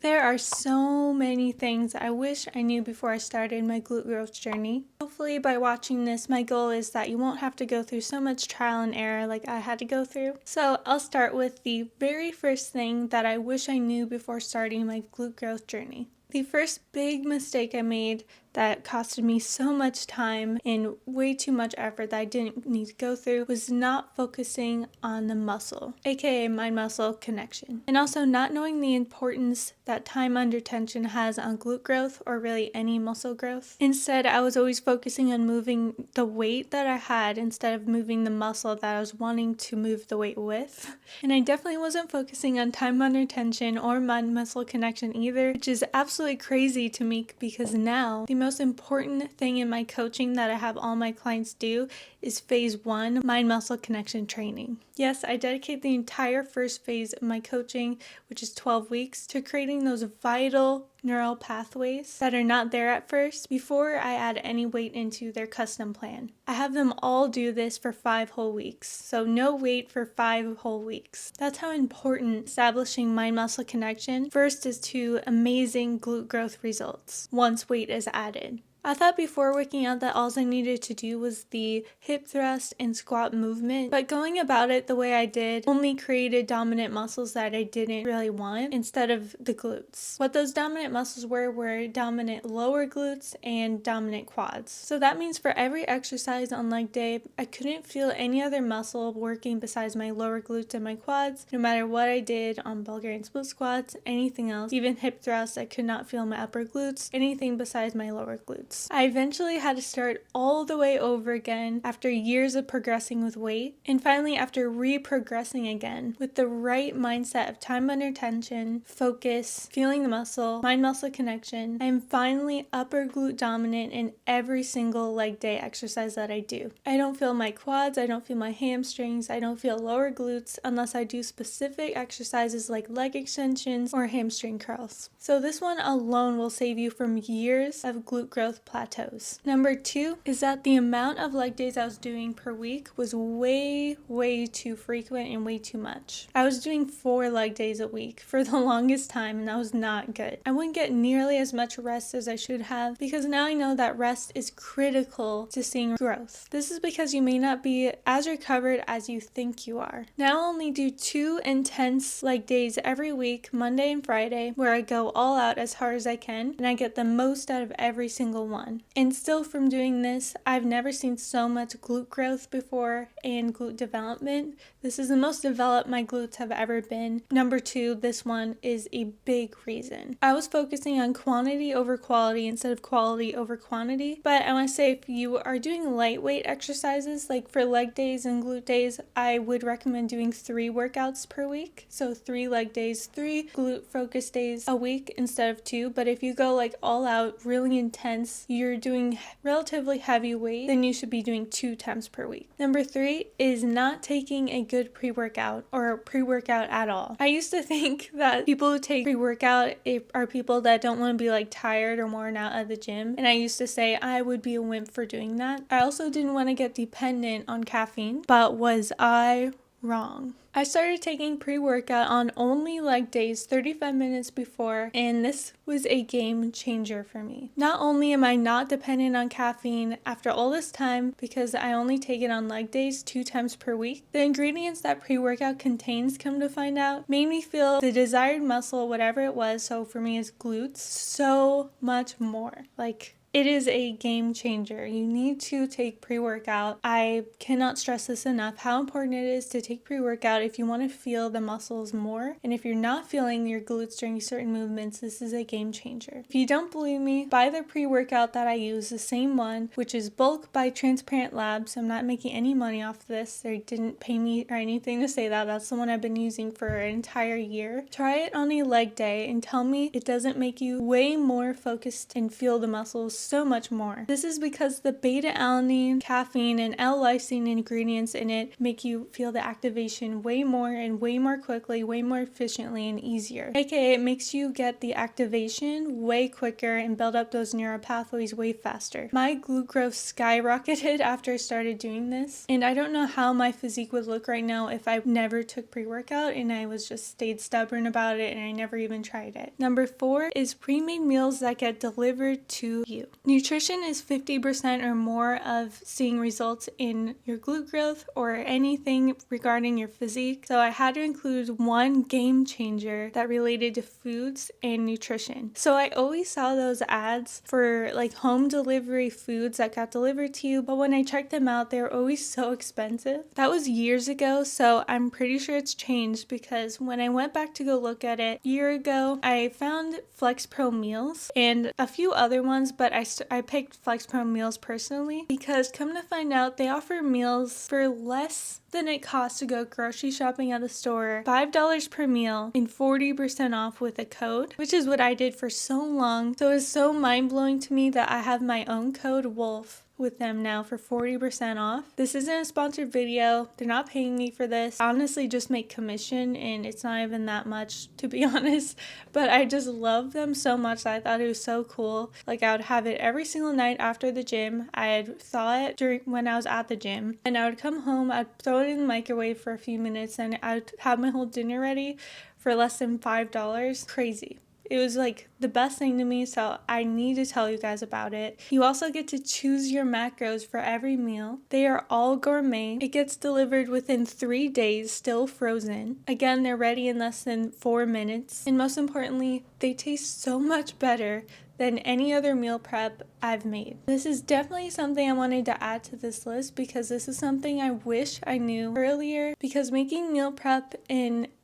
There are so many things I wish I knew before I started my glute growth journey. Hopefully by watching this, my goal is that you won't have to go through so much trial and error like I had to go through. So I'll start with the very first thing that I wish I knew before starting my glute growth journey. The first big mistake I made that costed me so much time and way too much effort that I didn't need to go through was not focusing on the muscle, aka mind-muscle connection, and also not knowing the importance that time under tension has on glute growth or really any muscle growth. Instead, I was always focusing on moving the weight that I had instead of moving the muscle that I was wanting to move the weight with. And I definitely wasn't focusing on time under tension or mind-muscle connection either, which is absolutely crazy to me because now the most important thing in my coaching that I have all my clients do is phase 1, mind-muscle connection training. Yes, I dedicate the entire first phase of my coaching, which is 12 weeks, to creating those vital neural pathways that are not there at first before I add any weight into their custom plan. I have them all do this for 5 whole weeks, so no weight for 5 whole weeks. That's how important establishing mind-muscle connection first is to amazing glute growth results once weight is added. I thought before working out that all I needed to do was the hip thrust and squat movement, but going about it the way I did only created dominant muscles that I didn't really want instead of the glutes. What those dominant muscles were dominant lower glutes and dominant quads. So that means for every exercise on leg day, I couldn't feel any other muscle working besides my lower glutes and my quads, no matter what I did on Bulgarian split squats, anything else, even hip thrusts, I could not feel my upper glutes, anything besides my lower glutes. I eventually had to start all the way over again after years of progressing with weight, and finally after re-progressing again with the right mindset of time under tension, focus, feeling the muscle, mind-muscle connection. I am finally upper glute dominant in every single leg day exercise that I do. I don't feel my quads, I don't feel my hamstrings, I don't feel lower glutes unless I do specific exercises like leg extensions or hamstring curls. So this one alone will save you from years of glute growth plateaus. Number 2 is that the amount of leg days I was doing per week was way too frequent and way too much. I was doing 4 leg days a week for the longest time, and that was not good. I wouldn't get nearly as much rest as I should have because now I know that rest is critical to seeing growth. This is because you may not be as recovered as you think you are. Now I'll only do 2 intense leg days every week, Monday and Friday, where I go all out as hard as I can and I get the most out of every single one. And still from doing this, I've never seen so much glute growth before and glute development. This is the most developed my glutes have ever been. Number 2, this one is a big reason. I was focusing on quantity over quality instead of quality over quantity, but I want to say if you are doing lightweight exercises, like for leg days and glute days, I would recommend doing 3 workouts per week. So 3 leg days, 3 glute focus days a week instead of 2. But if you go like all out, really intense, you're doing relatively heavy weight, then you should be doing 2 times per week. Number 3 is not taking a good pre-workout or pre-workout at all. I used to think that people who take pre-workout are people that don't want to be like tired or worn out at the gym, and I used to say I would be a wimp for doing that. I also didn't want to get dependent on caffeine, but was I wrong? I started taking pre-workout on only leg days 35 minutes before, and this was a game changer for me. Not only am I not dependent on caffeine after all this time because I only take it on leg days 2 times per week, the ingredients that pre-workout contains, come to find out, made me feel the desired muscle, whatever it was, so for me it's glutes, so much more. It is a game changer. You need to take pre-workout. I cannot stress this enough, how important it is to take pre-workout if you want to feel the muscles more. And if you're not feeling your glutes during certain movements, this is a game changer. If you don't believe me, buy the pre-workout that I use, the same one, which is Bulk by Transparent Labs. I'm not making any money off this. They didn't pay me or anything to say that. That's the one I've been using for an entire year. Try it on a leg day and tell me it doesn't make you way more focused and feel the muscles so much more. This is because the beta-alanine, caffeine, and L-lysine ingredients in it make you feel the activation way more and way more quickly, way more efficiently and easier. AKA it makes you get the activation way quicker and build up those neural pathways way faster. My glute growth skyrocketed after I started doing this, and I don't know how my physique would look right now if I never took pre-workout and I was just stayed stubborn about it and I never even tried it. Number 4 is pre-made meals that get delivered to you. Nutrition is 50% or more of seeing results in your glute growth or anything regarding your physique. So I had to include one game changer that related to foods and nutrition. So I always saw those ads for like home delivery foods that got delivered to you, but when I checked them out, they were always so expensive. That was years ago, so I'm pretty sure it's changed because when I went back to go look at it a year ago, I found Flex Pro meals and a few other ones, but I picked Flex Pro meals personally because come to find out they offer meals for less than it costs to go grocery shopping at the store, $5 per meal and 40% off with a code, which is what I did for so long. So it's so mind-blowing to me that I have my own code WOLF with them now for 40% off. This isn't a sponsored video. They're not paying me for this. I honestly just make commission and it's not even that much to be honest, but I just love them so much that I thought it was so cool. Like I would have it every single night after the gym. I'd thaw it when I was at the gym and I would come home, I'd throw it in the microwave for a few minutes and I'd have my whole dinner ready for less than $5. Crazy. It was like the best thing to me, so I need to tell you guys about it. You also get to choose your macros for every meal. They are all gourmet. It gets delivered within 3 days, still frozen. Again, they're ready in less than 4 minutes. And most importantly, they taste so much better than any other meal prep I've made. This is definitely something I wanted to add to this list because this is something I wish I knew earlier, because making meal prep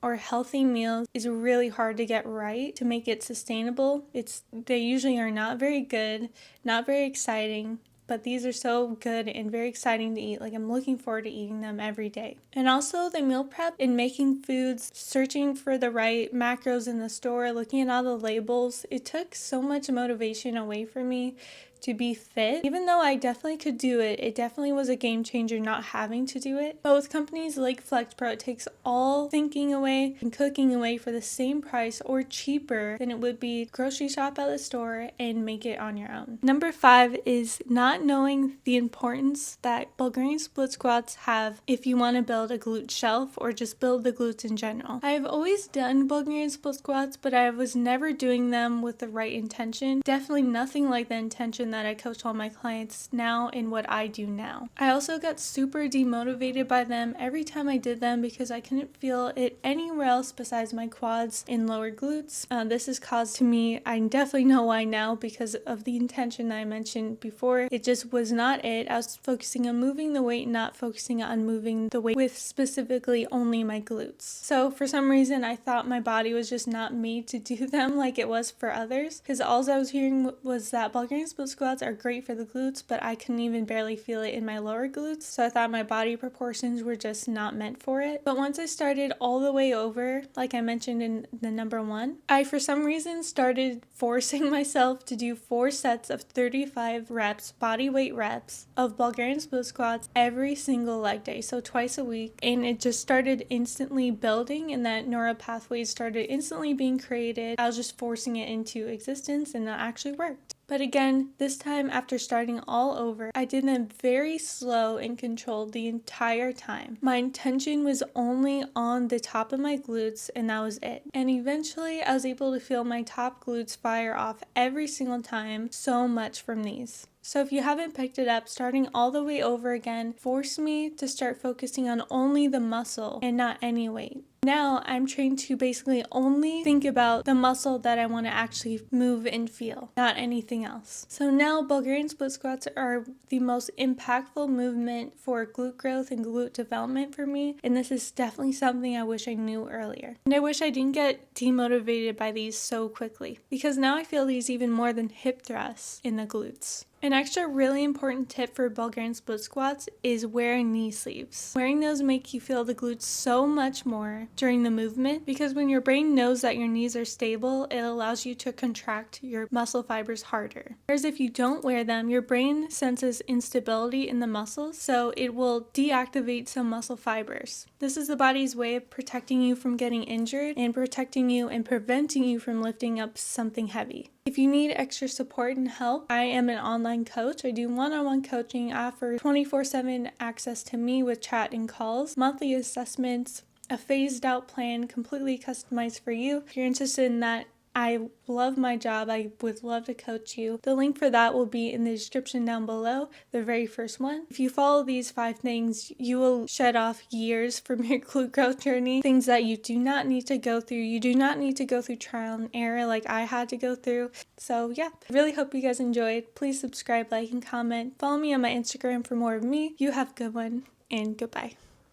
or healthy meals is really hard to get right to make it sustainable. They usually are not very good, not very exciting, but these are so good and very exciting to eat. Like I'm looking forward to eating them every day. And also the meal prep and making foods, searching for the right macros in the store, looking at all the labels, it took so much motivation away from me to be fit. Even though I definitely could do it, it definitely was a game changer not having to do it. But with companies like Flex Pro, it takes all thinking away and cooking away for the same price or cheaper than it would be grocery shop at the store and make it on your own. Number 5 is not knowing the importance that Bulgarian split squats have if you want to build a glute shelf or just build the glutes in general. I've always done Bulgarian split squats, but I was never doing them with the right intention. Definitely nothing like the intention that I coach all my clients now in what I do now. I also got super demotivated by them every time I did them because I couldn't feel it anywhere else besides my quads and lower glutes. This has caused to me, I definitely know why now, because of the intention that I mentioned before. It just was not it. I was focusing on moving the weight, not focusing on moving the weight with specifically only my glutes. So for some reason I thought my body was just not made to do them like it was for others, because all I was hearing was that Bulgarian split squats are great for the glutes, but I couldn't even barely feel it in my lower glutes, so I thought my body proportions were just not meant for it. But once I started all the way over, like I mentioned in the number 1, I for some reason started forcing myself to do 4 sets of 35 reps, body weight reps of Bulgarian split squats every single leg day, so twice a week, and it just started instantly building and that neural pathways started instantly being created. I was just forcing it into existence and that actually worked. But again, this time after starting all over, I did them very slow and controlled the entire time. My intention was only on the top of my glutes and that was it. And eventually I was able to feel my top glutes fire off every single time so much from these. So if you haven't picked it up, starting all the way over again forced me to start focusing on only the muscle and not any weight. Now I'm trained to basically only think about the muscle that I want to actually move and feel, not anything else. So now Bulgarian split squats are the most impactful movement for glute growth and glute development for me, and this is definitely something I wish I knew earlier. And I wish I didn't get demotivated by these so quickly, because now I feel these even more than hip thrusts in the glutes. An extra really important tip for Bulgarian split squats is wearing knee sleeves. Wearing those make you feel the glutes so much more during the movement because when your brain knows that your knees are stable, it allows you to contract your muscle fibers harder. Whereas if you don't wear them, your brain senses instability in the muscles, so it will deactivate some muscle fibers. This is the body's way of protecting you from getting injured and protecting you and preventing you from lifting up something heavy. If you need extra support and help, I am an online coach. I do one-on-one coaching. I offer 24/7 access to me with chat and calls, monthly assessments, a phased out plan completely customized for you. If you're interested in that, I love my job. I would love to coach you. The link for that will be in the description down below, the very first one. If you follow these 5 things, you will shed off years from your glute growth journey, things that you do not need to go through. You do not need to go through trial and error like I had to go through. So yeah, I really hope you guys enjoyed. Please subscribe, like, and comment. Follow me on my Instagram for more of me. You have a good one, and goodbye.